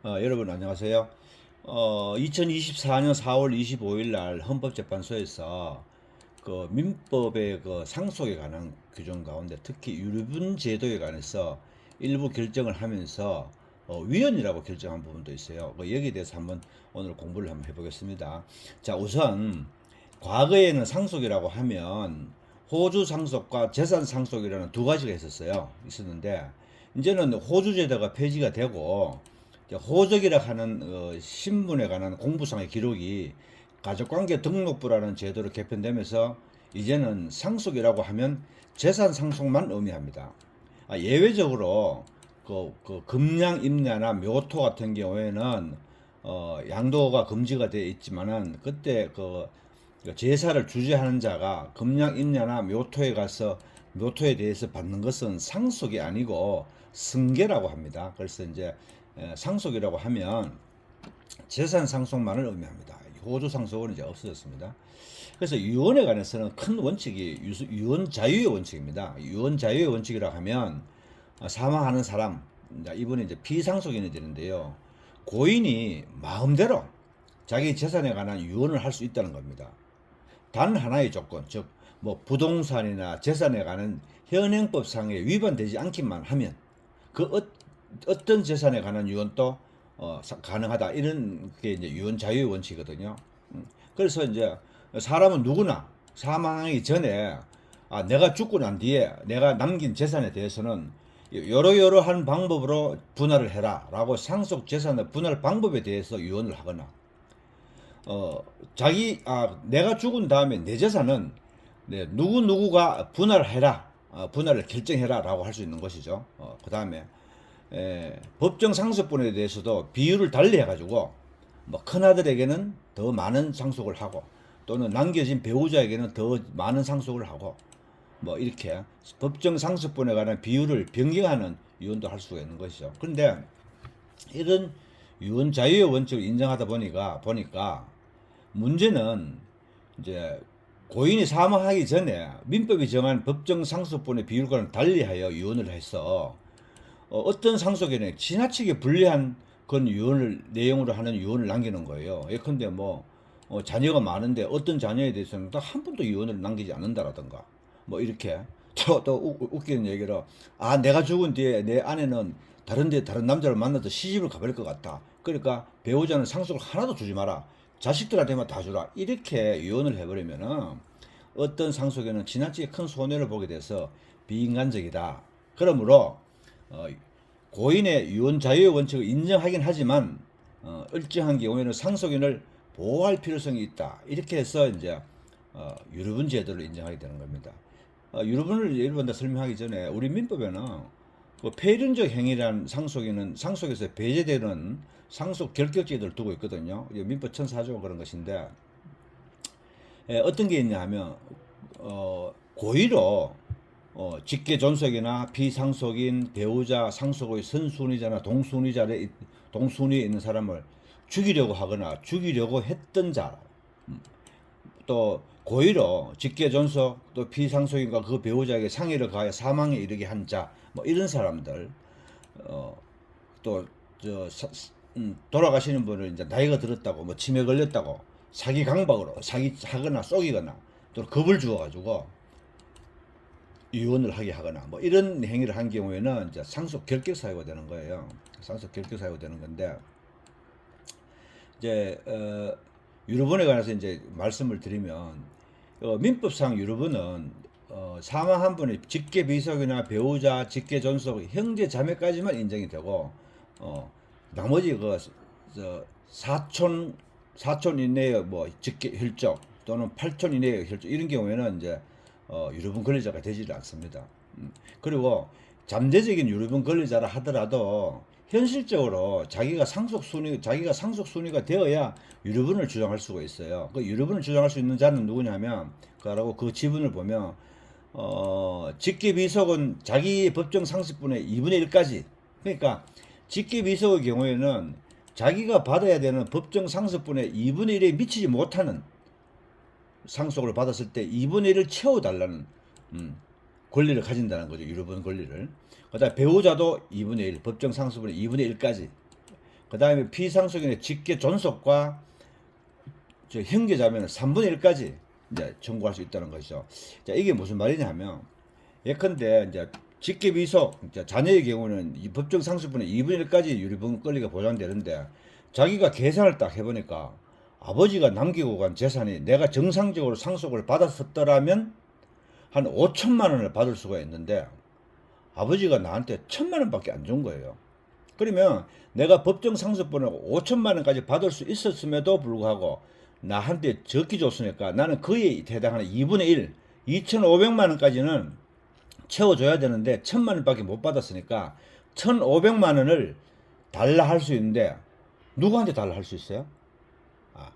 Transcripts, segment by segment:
여러분 안녕하세요. 2024년 4월 25일 날 헌법재판소에서 그 민법의 그 상속에 관한 규정 가운데 특히 유류분 제도에 관해서 일부 결정을 하면서 위헌이라고 결정한 부분도 있어요. 여기에 대해서 한번 오늘 공부를 한번 해보겠습니다. 자, 우선 과거에는 상속이라고 하면 호주 상속과 재산 상속이라는 두 가지가 있었는데 이제는 호주 제도가 폐지가 되고 호적이라 하는 신분에 관한 공부상의 기록이 가족관계 등록부라는 제도로 개편되면서 이제는 상속이라고 하면 재산 상속만 의미합니다. 예외적으로 그 금양 임야나 묘토 같은 경우에는 양도가 금지가 되어 있지만은 그때 그 제사를 주재하는 자가 금양 임야나 묘토에 가서 묘토에 대해서 받는 것은 상속이 아니고 승계라고 합니다. 그래서 이제 상속이라고 하면 재산 상속만을 의미합니다. 호주 상속은 이제 없어졌습니다. 그래서 유언에 관해서는 큰 원칙이 유언 자유의 원칙입니다. 유언 자유의 원칙이라 하면 사망하는 사람, 이분이 이제 피상속인이 되는데요. 고인이 마음대로 자기 재산에 관한 유언을 할 수 있다는 겁니다. 단 하나의 조건, 즉 뭐 부동산이나 재산에 관한 현행법상에 위반되지 않기만 하면 어떤 재산에 관한 유언도 가능하다. 이런 게 이제 유언 자유의 원칙이거든요. 그래서 이제 사람은 누구나 사망하기 전에 내가 죽고 난 뒤에 내가 남긴 재산에 대해서는 여러여러한 방법으로 분할을 해라라고 상속 재산의 분할 방법에 대해서 유언을 하거나 내가 죽은 다음에 내 재산은 누구누구가 분할해라, 분할을 결정해라라고 할 수 있는 것이죠. 그 다음에 법정 상속분에 대해서도 비율을 달리 해가지고 뭐 큰아들에게는 더 많은 상속을 하고 또는 남겨진 배우자에게는 더 많은 상속을 하고 뭐 이렇게 법정 상속분에 관한 비율을 변경하는 유언도 할 수가 있는 것이죠. 그런데 이런 유언 자유의 원칙을 인정하다 보니까 문제는 이제 고인이 사망하기 전에 민법이 정한 법정 상속분의 비율과는 달리하여 유언을 해서 어떤 상속에는 지나치게 불리한 그런 유언을 내용으로 하는 유언을 남기는 거예요. 예컨대 뭐 자녀가 많은데 어떤 자녀에 대해서는 딱 한 번도 유언을 남기지 않는다라든가 뭐 이렇게 또 웃기는 얘기로 내가 죽은 뒤에 내 아내는 다른 남자를 만나서 시집을 가버릴 것 같다. 그러니까 배우자는 상속을 하나도 주지 마라. 자식들한테만 다 주라. 이렇게 유언을 해버리면은 어떤 상속에는 지나치게 큰 손해를 보게 돼서 비인간적이다. 그러므로 고인의 유언 자유의 원칙을 인정하긴 하지만 일정한 경우에는 상속인을 보호할 필요성이 있다. 이렇게 해서 이제 유류분 제도를 인정하게 되는 겁니다. 유류분을 예를 들어 설명하기 전에 우리 민법에는 그 폐륜적 행위란 상속에서 배제되는 상속 결격제도를 두고 있거든요. 민법 1004조 그런 것인데 어떤 게 있냐 하면 고의로 직계 존속이나 비상속인 배우자 상속의 선순위자나 동순위에 있는 사람을 죽이려고 하거나 죽이려고 했던 자, 또 고의로 직계 존속 또 비상속인과 그 배우자에게 상해를 가하여 사망에 이르게 한 자, 뭐 이런 사람들, 돌아가시는 분을 이제 나이가 들었다고 뭐 치매 걸렸다고 사기 강박으로 사기하거나 쏘기거나 또 겁을 주어가지고 유언을 하게 하거나 뭐 이런 행위를 한 경우에는 이제 상속 결격 사유가 되는 거예요. 상속 결격 사유가 되는 건데 이제 유류분에 관해서 이제 말씀을 드리면 민법상 유류분은 사망한 분의 직계 비속이나 배우자, 직계 존속, 형제 자매까지만 인정이 되고 나머지 사촌 이내의 뭐 직계 혈족 또는 팔촌 이내의 혈족 이런 경우에는 이제 유류분 권리자가 되지 않습니다. 그리고 잠재적인 유류분 권리자라 하더라도 현실적으로 자기가 상속 순위가 되어야 유류분을 주장할 수가 있어요. 그 유류분을 주장할 수 있는 자는 누구냐면 그 지분을 보면 직계 비속은 자기 법정 상속분의 2분의 1까지. 그러니까 직계 비속의 경우에는 자기가 받아야 되는 법정 상속분의 2분의 1에 미치지 못하는 상속을 받았을 때 2분의 1을 채워달라는 권리를 가진다는 거죠. 유류분 권리를. 그다음 배우자도 2분의 1, 법정 상속분의 2분의 1까지. 그 다음에 피상속인의 직계 존속과 저 형제 자매는 3분의 1까지 이제 청구할 수 있다는 것이죠. 자, 이게 무슨 말이냐면, 예컨대 이제 직계 비속, 이제 자녀의 경우는 이 법정 상속분의 2분의 1까지 유류분 권리가 보장되는데, 자기가 계산을 딱 해보니까 아버지가 남기고 간 재산이 내가 정상적으로 상속을 받았었더라면 한 5천만 원을 받을 수가 있는데, 아버지가 나한테 1,000만 원밖에 안 준 거예요. 그러면 내가 법정 상속분을 5천만 원까지 받을 수 있었음에도 불구하고 나한테 적게 줬으니까 나는 그에 해당하는 2분의 1, 2,500만 원까지는 채워줘야 되는데 1,000만 원밖에 못 받았으니까 1,500만 원을 달라 할 수 있는데, 누구한테 달라 할 수 있어요? 아,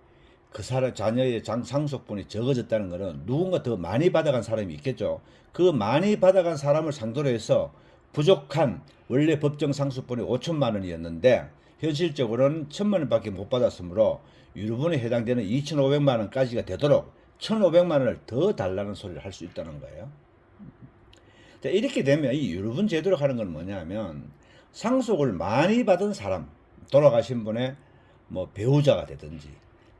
그 사람 자녀의 상속분이 적어졌다는 것은 누군가 더 많이 받아간 사람이 있겠죠. 그 많이 받아간 사람을 상대로 해서 부족한 원래 법정 상속분이 5천만 원이었는데 현실적으로는 1,000만 원밖에 못 받았으므로 유류분에 해당되는 2,500만 원까지가 되도록 1,500만 원을 더 달라는 소리를 할 수 있다는 거예요. 자, 이렇게 되면 이 유류분 제도로 하는 건 뭐냐면, 상속을 많이 받은 사람, 돌아가신 분의 뭐 배우자가 되든지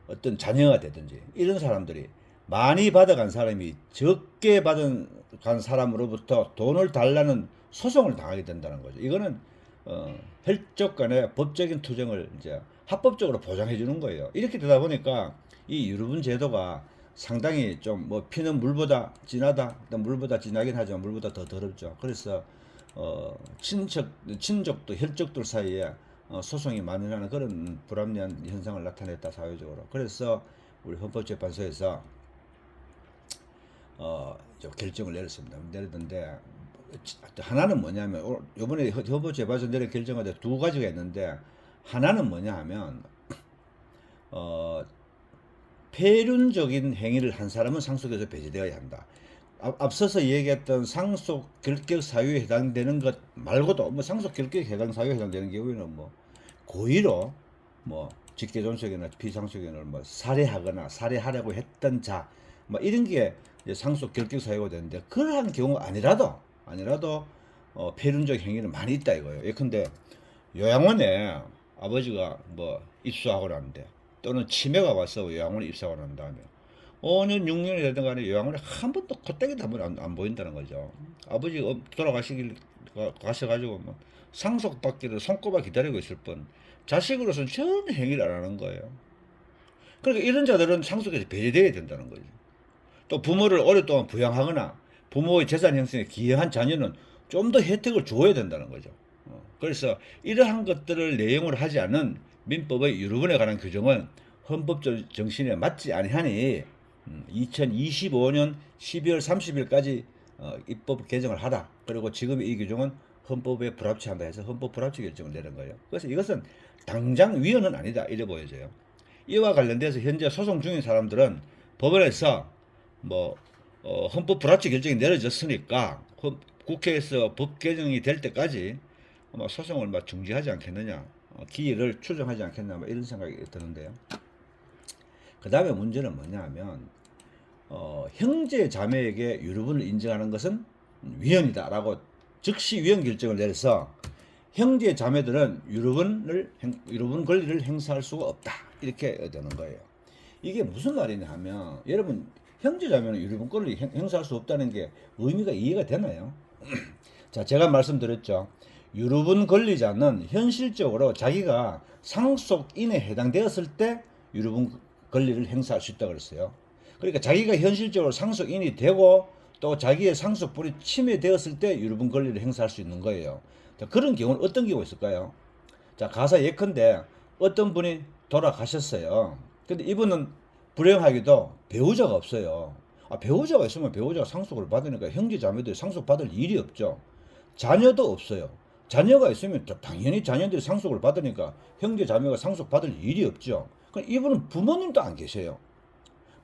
어떤 자녀가 되든지 이런 사람들이 많이 받아간 사람이 적게 받은 간 사람으로부터 돈을 달라는 소송을 당하게 된다는 거죠. 이거는 혈족 간의 법적인 투쟁을 이제 합법적으로 보장해 주는 거예요. 이렇게 되다 보니까 이 유류분 제도가 상당히 좀 뭐 피는 물보다 진하다, 물보다 진하긴 하지만 물보다 더 더럽죠. 그래서 친족도 혈족들 사이에 소송이 만연하는 그런 불합리한 현상을 나타냈다, 사회적으로. 그래서 우리 헌법재판소에서 결정을 내렸습니다. 내렸는데 하나는 뭐냐면, 이번에 헌법재판소 내린 결정인데 두 가지가 있는데, 하나는 뭐냐 하면 폐륜적인 행위를 한 사람은 상속에서 배제되어야 한다. 앞서서 얘기했던 상속 결격 사유에 해당되는 것 말고도 뭐 상속 결격 해당 사유에 해당되는 경우에는 뭐 고의로 뭐 직계 존속이나 피상속인을 뭐 살해하거나 살해하려고 했던 자, 뭐 이런 게 이제 상속 결격 사유가 되는데, 그러한 경우 아니라도 폐륜적 행위는 많이 있다 이거예요. 예컨대 요양원에 아버지가 뭐 입수하고 나는데, 또는 치매가 와서 요양원에 입사하고 난 다음에 5년 6년이 되든 간에 요양원에 한 번도 콧대기도 한 번 안 보인다는 거죠. 아버지가 가셔가지고 뭐 상속받기를 손꼽아 기다리고 있을 뿐 자식으로서는 전혀 행위를 안 하는 거예요. 그러니까 이런 자들은 상속에서 배제되어야 된다는 거죠. 또 부모를 오랫동안 부양하거나 부모의 재산 형성에 기여한 자녀는 좀 더 혜택을 줘야 된다는 거죠. 그래서 이러한 것들을 내용을 하지 않은 민법의 유류분에 관한 규정은 헌법 정신에 맞지 아니하니 2025년 12월 30일까지 입법 개정을 하라. 그리고 지금 이 규정은 헌법에 불합치한다 해서 헌법 불합치 결정을 내린 거예요. 그래서 이것은 당장 위헌은 아니다, 이래 보여져요. 이와 관련돼서 현재 소송 중인 사람들은 법원에서 뭐 헌법 불합치 결정이 내려졌으니까 국회에서 법 개정이 될 때까지 아마 소송을 막 중지하지 않겠느냐, 기일을 추정하지 않겠나, 뭐 이런 생각이 드는데요. 그 다음에 문제는 뭐냐 하면 형제 자매에게 유류분을 인정하는 것은 위헌이다라고 즉시 위헌 결정을 내려서 형제 자매들은 유류분 권리를 행사할 수가 없다, 이렇게 되는 거예요. 이게 무슨 말이냐 하면, 여러분 형제 자매는 유류분 권리 행사할 수 없다는 게 의미가 이해가 되나요? 자, 제가 말씀드렸죠. 유류분 권리자는 현실적으로 자기가 상속인에 해당되었을 때 유류분 권리를 행사할 수 있다고 그랬어요. 그러니까 자기가 현실적으로 상속인이 되고 또 자기의 상속분이 침해되었을 때 유류분 권리를 행사할 수 있는 거예요. 자, 그런 경우는 어떤 경우가 있을까요? 자, 가사 예컨대 어떤 분이 돌아가셨어요. 근데 이분은 불행하게도 배우자가 없어요. 배우자가 있으면 배우자가 상속을 받으니까 형제 자매들이 상속받을 일이 없죠. 자녀도 없어요. 자녀가 있으면 당연히 자녀들이 상속을 받으니까 형제 자매가 상속받을 일이 없죠. 그럼 이분은 부모님도 안 계세요.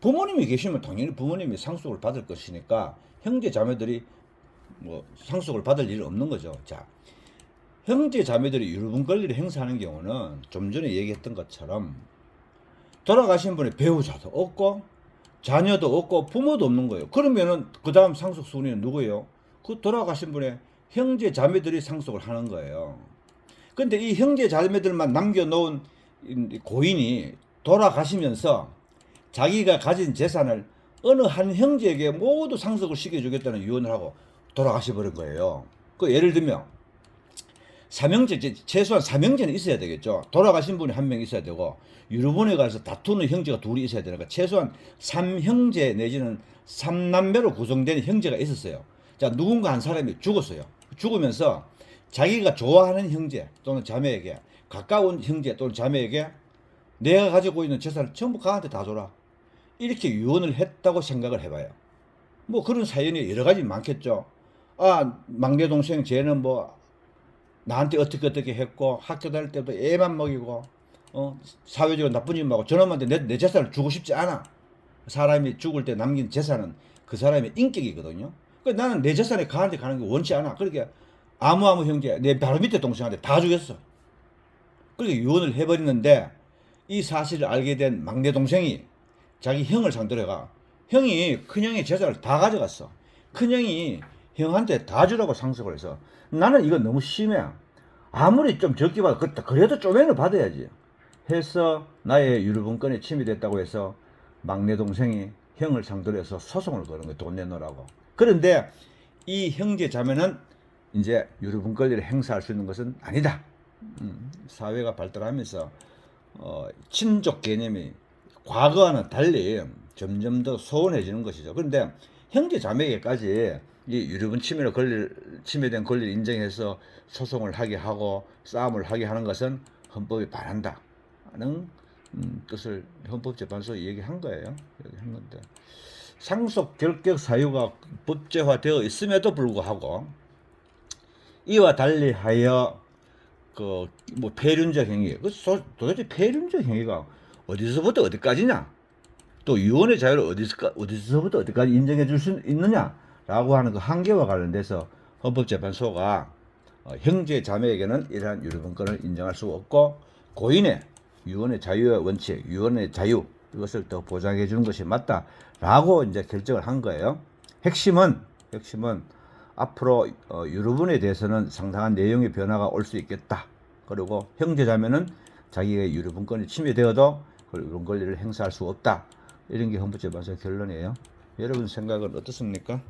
부모님이 계시면 당연히 부모님이 상속을 받을 것이니까 형제 자매들이 뭐 상속을 받을 일은 없는 거죠. 자, 형제 자매들이 유류분 권리를 행사하는 경우는 좀 전에 얘기했던 것처럼 돌아가신 분의 배우자도 없고 자녀도 없고 부모도 없는 거예요. 그러면은 그 다음 상속 순위는 누구예요? 그 돌아가신 분의 형제 자매들이 상속을 하는 거예요. 근데 이 형제 자매들만 남겨놓은 고인이 돌아가시면서 자기가 가진 재산을 어느 한 형제에게 모두 상속을 시켜주겠다는 유언을 하고 돌아가시 버린 거예요. 그 예를 들면 삼형제, 최소한 삼형제는 있어야 되겠죠. 돌아가신 분이 한 명 있어야 되고 유류분에 가서 다투는 형제가 둘이 있어야 되니까 최소한 삼형제 내지는 삼남매로 구성된 형제가 있었어요. 자, 누군가 한 사람이 죽었어요. 죽으면서 자기가 좋아하는 형제 또는 자매에게, 가까운 형제 또는 자매에게 내가 가지고 있는 재산을 전부 가한테 다 줘라, 이렇게 유언을 했다고 생각을 해봐요. 뭐 그런 사연이 여러 가지 많겠죠. 아, 막내 동생 쟤는 뭐 나한테 어떻게 했고 학교 다닐 때도 애만 먹이고 사회적으로 나쁜 일만 하고 저놈한테 내 재산을 주고 싶지 않아. 사람이 죽을 때 남긴 재산은 그 사람의 인격이거든요. 그러니까 나는 내 재산이 가한테 가는 게 원치 않아. 그러니까 아무 형제, 내 바로 밑에 동생한테 다 주겠어. 그렇게 유언을 해버리는데 이 사실을 알게 된 막내 동생이 자기 형을 상대로 해가, 형이 큰형의 재산을 다 가져갔어. 큰형이 형한테 다 주라고 상속을 해서 나는 이거 너무 심해. 아무리 좀 적게 받아 그래도 쪼매는 받아야지 해서 나의 유류분권이 침해됐다고 해서 막내 동생이 형을 상대로 해서 소송을 거는 거야. 돈 내놓으라고. 그런데 이 형제 자매는 이제 유류분 권리를 행사할 수 있는 것은 아니다. 사회가 발달하면서 친족 개념이 과거와는 달리 점점 더 소원해지는 것이죠. 그런데 형제 자매에게까지 이 유류분 침해된 권리를 인정해서 소송을 하게 하고 싸움을 하게 하는 것은 헌법이 반한다는 뜻을 헌법재판소에 얘기한 거예요. 얘기한 건데 상속 결격 사유가 법제화되어 있음에도 불구하고 이와 달리 하여 그 뭐 폐륜적 행위, 도대체 폐륜적 행위가 어디서부터 어디까지냐, 또 유언의 자유를 어디서부터 어디까지 인정해 줄 수 있느냐라고 하는 그 한계와 관련돼서 헌법재판소가 형제 자매에게는 이러한 유류분권을 인정할 수 없고 고인의 유언의 자유의 원칙, 유언의 자유, 이것을 더 보장해 주는 것이 맞다라고 이제 결정을 한 거예요. 핵심은 앞으로 유류분에 대해서는 상당한 내용의 변화가 올 수 있겠다. 그리고 형제자매는 자기의 유류분권이 침해되어도 그런 권리를 행사할 수 없다. 이런 게 헌법재판소의 결론이에요. 여러분 생각은 어떻습니까?